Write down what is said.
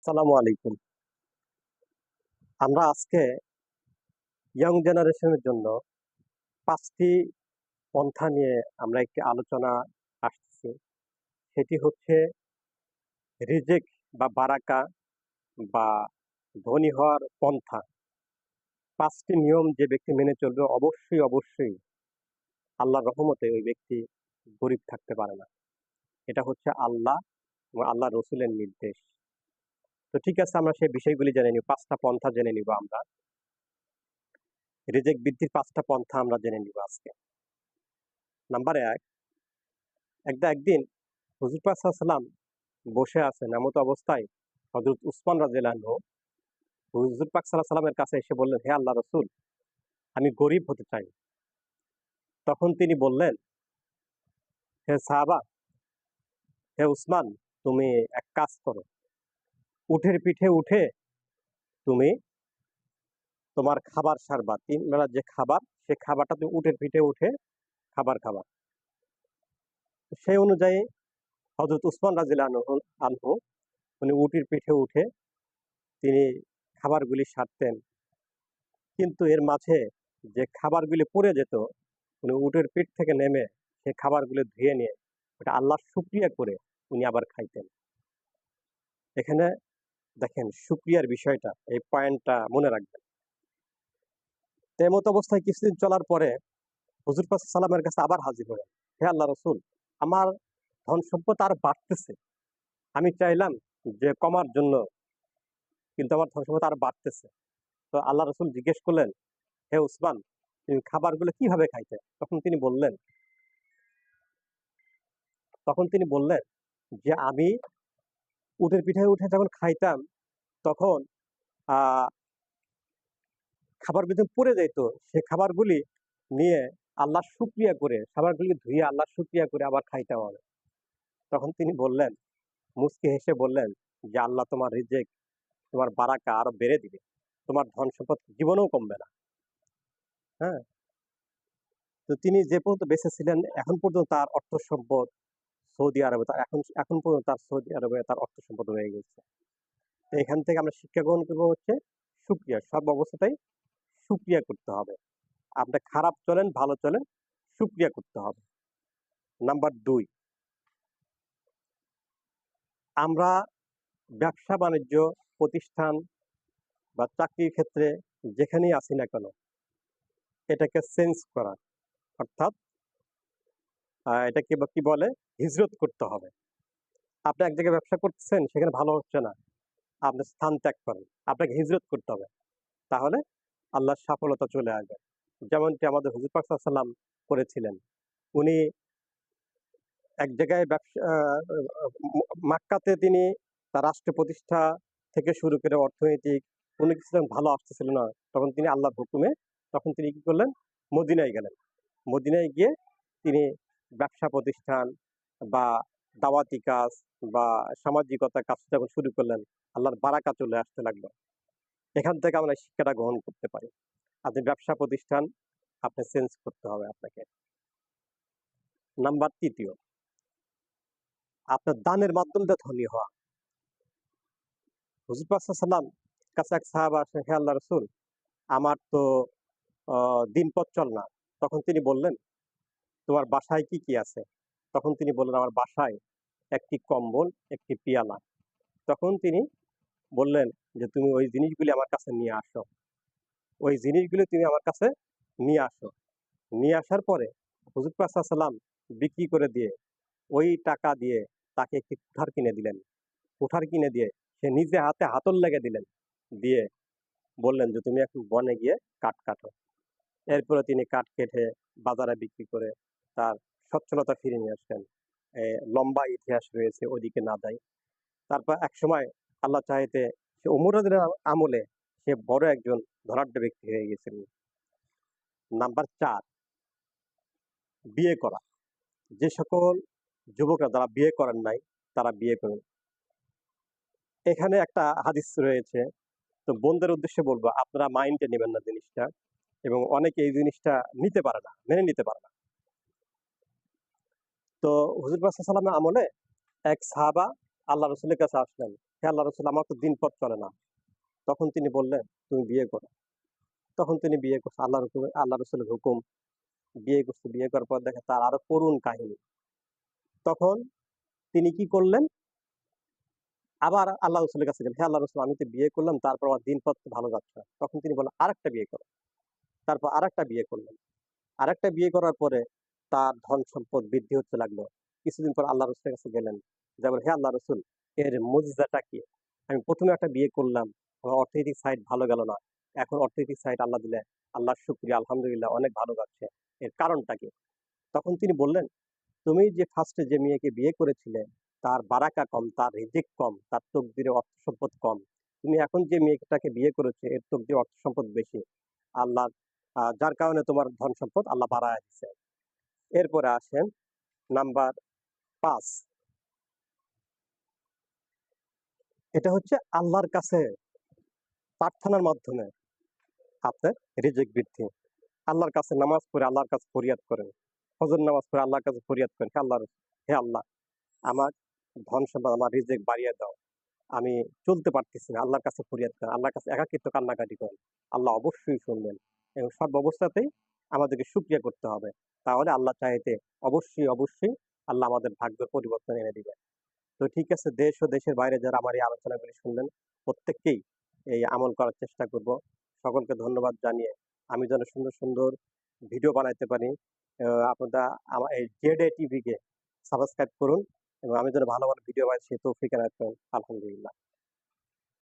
আসসালামু আলাইকুম। আমরা আজকে ইয়ং জেনারেশনের জন্য ৫ টি পন্থা নিয়ে আমরা একটি আলোচনা আসতেছি। সেটি হচ্ছে রিজেক বা বারাকা বা ধনী হওয়ার পন্থা। ৫ টি নিয়ম যে ব্যক্তি মেনে চলবে অবশ্যই আল্লাহর রহমতে ওই ব্যক্তি গরিব থাকতে পারে না। এটা হচ্ছে আল্লাহ এবং আল্লাহর রসুলের নির্দেশ। তো ঠিক আছে, আমরা সেই বিষয়গুলি জেনে নিব। ৫ টা পন্থা জেনে নিব আমরা। রিজেক বৃদ্ধির ৫ টা পন্থা আমরা জেনে নিব আজকে। নাম্বার ১, একদিন হুজুর পাক সাল্লাল্লাহু আলাইহি ওয়াসাল্লাম বসে আছেন, এমত অবস্থায় হযরত উসমান রাদিয়াল্লাহু আনহু হুজুর পাক সাল্লাল্লাহু আলাইহি ওয়াসাল্লামের কাছে এসে বললেন, হে আল্লাহর রাসূল, আমি গরিব হতে চাই। তখন তিনি বললেন, হে সাহাবা, হে উসমান, তুমি এক কাজ করো, উটের পিঠে উঠে তুমি তোমার খাবার সারবা। ৩ বেলা যে খাবার, সে খাবারটা তুমি উটের পিঠে উঠে খাবার খাবা। সেই অনুযায়ী হযরত উসমান রাদিয়াল্লাহু আনহু উনি উটের পিঠে উঠে তিনি খাবারগুলি সারতেন। কিন্তু এর মাঝে যে খাবারগুলি পড়ে যেত, উনি উটের পিঠ থেকে নেমে সেই খাবারগুলো ধুয়ে নিয়ে ওটা আল্লাহর শুকরিয়া করে উনি আবার খাইতেন। এখানে দেখেন শুকরিয়ার বিষয়টা, এই পয়েন্টটা মনে রাখবেন। তেমত অবস্থায় কিছুদিন চলার পরে হুজুর পাক সাল্লামের কাছে আবার হাজির হলেন। হে আল্লাহ রসুল, আমার ধন সম্পদ আর বাড়তেছে, আমি চাইলাম যে কমার জন্য, কিন্তু আমার ধন সম্পদ আর বাড়তেছে। তো আল্লাহ রসুল জিজ্ঞেস করলেন, হে উসমান, তুমি খাবারগুলো কিভাবে খাইতে? তখন তিনি বললেন যে আমি উটের পিঠায় উঠে যখন খাইতাম, তখন আহ খাবারগুলো পড়ে যাইতো, সে খাবারগুলি নিয়ে আল্লাহর শুকরিয়া করে, খাবারগুলি ধুয়ে আল্লাহর শুকরিয়া করে আবার খাইতাম হবে। তখন তিনি বললেন, মুচকি হেসে বললেন যে আল্লাহ তোমার রিজেক, তোমার বারাকা আরো বেড়ে দিবে, তোমার ধন সম্পদ জীবনেও কমবে না। হ্যাঁ, তো তিনি যে পর্যন্ত বেঁচে ছিলেন এখন পর্যন্ত তার অর্থ সম্পদ সৌদি আরবে, তার এখন এখন পর্যন্ত তার সৌদি আরবে তার অর্থ সম্পদ রয়ে গেছে। তো এখান থেকে আমরা শিক্ষা গ্রহণ করবো হচ্ছে শুকরিয়া, সব অবস্থাতেই শুকরিয়া করতে হবে। আপনি খারাপ চলেন ভালো চলেন, শুকরিয়া করতে হবে। নাম্বার ২, আমরা ব্যবসা বাণিজ্য প্রতিষ্ঠান বা চাকরির ক্ষেত্রে যেখানেই আছি না কেন, এটাকে চেঞ্জ করা, অর্থাৎ এটাকে কি বলে, হিজরত করতে হবে। আপনি এক জায়গায় ব্যবসা করতেছেন, সেখানে ভালো হচ্ছে না, আপনি স্থান ত্যাগ করেন, আপনাকে হিজরত করতে হবে, তাহলে আল্লাহর সফলতা চলে আসবে। যেমনটি আমাদের হুজুর পাক সাল্লাল্লাহু আলাইহি ওয়াসাল্লাম করেছিলেন। উনি এক জায়গায় ব্যবসা মক্কাতে তিনি তার রাষ্ট্র প্রতিষ্ঠা থেকে শুরু করে অর্থনৈতিক কোনো কিছু যখন ভালো আসতেছিল না, তখন তিনি আল্লাহর হুকুমে তখন তিনি কি করলেন, মদিনায় গেলেন। মদিনায় গিয়ে তিনি ব্যবসা প্রতিষ্ঠান বা দাওয়াতি কাজ বা সামাজিকতার কাজ যখন শুরু করলেন, আল্লাহর বারাকা চলে আসতে লাগলো। এখান থেকে আমরা শিক্ষাটা গ্রহণ করতে পারি। আপনি ব্যবসা প্রতিষ্ঠান আপনি চেঞ্জ করতে হবে আপনাকে। নাম্বার ৩, আপনার দানের মাধ্যমে ধনী হওয়া। হুজুর পাক সাল্লাল্লাহু আলাইহি ওয়াসাল্লাম কাছে এক সাহাবা আসে, হে আল্লাহ রাসূল, আমার তো দিনপথ চল না। তখন তিনি বললেন, তোমার বাসায় কি কি আছে? তখন তিনি বললেন, আমার বাসায় একটি কম্বল, একটি পিয়ালা। তখন তিনি বললেন যে তুমি ওই জিনিসগুলি আমার কাছে নিয়ে আসো, ওই জিনিসগুলি তুমি আমার কাছে নিয়ে আসো। নিয়ে আসার পরে হুজুর পাক সাল্লাল্লাহু আলাইহি ওয়াসাল্লাম বিক্রি করে দিয়ে ওই টাকা দিয়ে তাকে একটি কুঠার কিনে দিলেন। কুঠার কিনে দিয়ে সে নিজে হাতে হাতল লেগে দিলেন, দিয়ে বললেন যে তুমি এখন বনে গিয়ে কাঠ কাটো। এরপরে তিনি কাঠ কেটে বাজারে বিক্রি করে তার সচ্ছলতা ফিরে নিয়ে আসলেন। লম্বা ইতিহাস রয়েছে, ওদিকে না যাই। তারপর একসময় আল্লাহ চাইতে সে উমর রাদিয়াল্লাহু আনহু আমলে সে বড় একজন ধনাঢ্য ব্যক্তি হয়ে গেছিলেন। নাম্বার ৪, বিয়ে করা। যে সকল যুবকরা যারা বিয়ে করেন নাই, তারা বিয়ে করুন। এখানে একটা হাদিস রয়েছে, তো বোনদের উদ্দেশ্যে বলবো, আপনারা মাইন্ডে নেবেন না জিনিসটা, এবং অনেকে এই জিনিসটা নিতে পারে না, মেনে নিতে পারে না। তো হুজুর পাক সাল্লাল্লাহু আলাইহি ওয়াসাল্লামের আমলে এক সাহাবা আল্লাহ রসুলের কাছে আসলেন। হে আল্লাহ রসুল, আমার তো দিন পথ চলে না। তখন তিনি বললেন, তুমি বিয়ে করো। তখন তিনি বিয়ে করছে, আল্লাহ রসুলের হুকুম, বিয়ে করছে। বিয়ে করার পর দেখে তার আরো করুণ কাহিনী। তখন তিনি কি করলেন, আবার আল্লাহ রসুলের কাছে গেলেন, হে আল্লাহ রসুল, আমি তো বিয়ে করলাম, তারপর আমার দিন পথ ভালো যাচ্ছে না। তখন তিনি বললেন, আরেকটা বিয়ে করো। তারপর আরেকটা বিয়ে করলেন। আরেকটা বিয়ে করার পরে তার ধন সম্পদ বৃদ্ধি হতে লাগলো। কিছুদিন পর আল্লাহ রসুলের কাছে গেলেন, যেমন, হে আল্লাহ রসুল, এর মুজিজাটা কি? আমি প্রথমে একটা বিয়ে করলাম, আমার অর্থনৈতিক সাইড ভালো গেল না, এখন অর্থনৈতিক সাইড আল্লাহ দিলে, আল্লাহর শুকরিয়া, আলহামদুলিল্লাহ, অনেক ভালো যাচ্ছে। এর কারণটা কি? তখন তিনি বললেন, তুমি যে ফার্স্টে যে মেয়েকে বিয়ে করেছিলে, তার বারাকা কম, তার রিজিক কম, তার তকদিরে অর্থ সম্পদ কম। তুমি এখন যে মেয়েটাকে বিয়ে করেছো, এর তকদিরে অর্থ সম্পদ বেশি। আল্লাহ, যার কারণে তোমার ধন সম্পদ আল্লাহ বাড়ায় দিচ্ছে। এরপরে আসেন নাম্বার ৫। এটা হচ্ছে আল্লাহর কাছে প্রার্থনার মাধ্যমে আপনার রিজিক বৃদ্ধি। আল্লাহর কাছে নামাজ পড়ে আল্লাহর কাছে ফরিয়াদ করেন। ফজর নামাজ পড়ে আল্লাহর কাছে ফরিয়াদ করেন, হে আল্লাহ, আমার ধন সম্পদ, আমার রিজিক বাড়িয়ে দাও। আমি চলতে পারতেছি না। আল্লাহর কাছে ফরিয়াদ করেন, আল্লাহর কাছে একাকিত্ব কান্নাকাটি করেন। আল্লাহ অবশ্যই শুনবেন। এবং সব অবস্থাতেই আমাদেরকে শুকরিয়া করতে হবে। তাহলে আল্লাহ চাইতে অবশ্যই, অবশ্যই আল্লাহ আমাদের ভাগ্যের পরিবর্তন এনে দিবে। তো ঠিক আছে, দেশ ও দেশের বাইরে যারা আমার এই আলোচনাগুলি শুনলেন, প্রত্যেককেই এই আমল করার চেষ্টা করব। সকলকে ধন্যবাদ জানিয়ে, আমি যেন সুন্দর, সুন্দর ভিডিও বানাইতে পারি, আপনারা আমার এই জেডএ টিভিকে সাবস্ক্রাইব করুন এবং আমি যেন ভালো, ভালো ভিডিও বানাই সেই তৌফিক এনায়েত করুন। আলহামদুলিল্লাহ।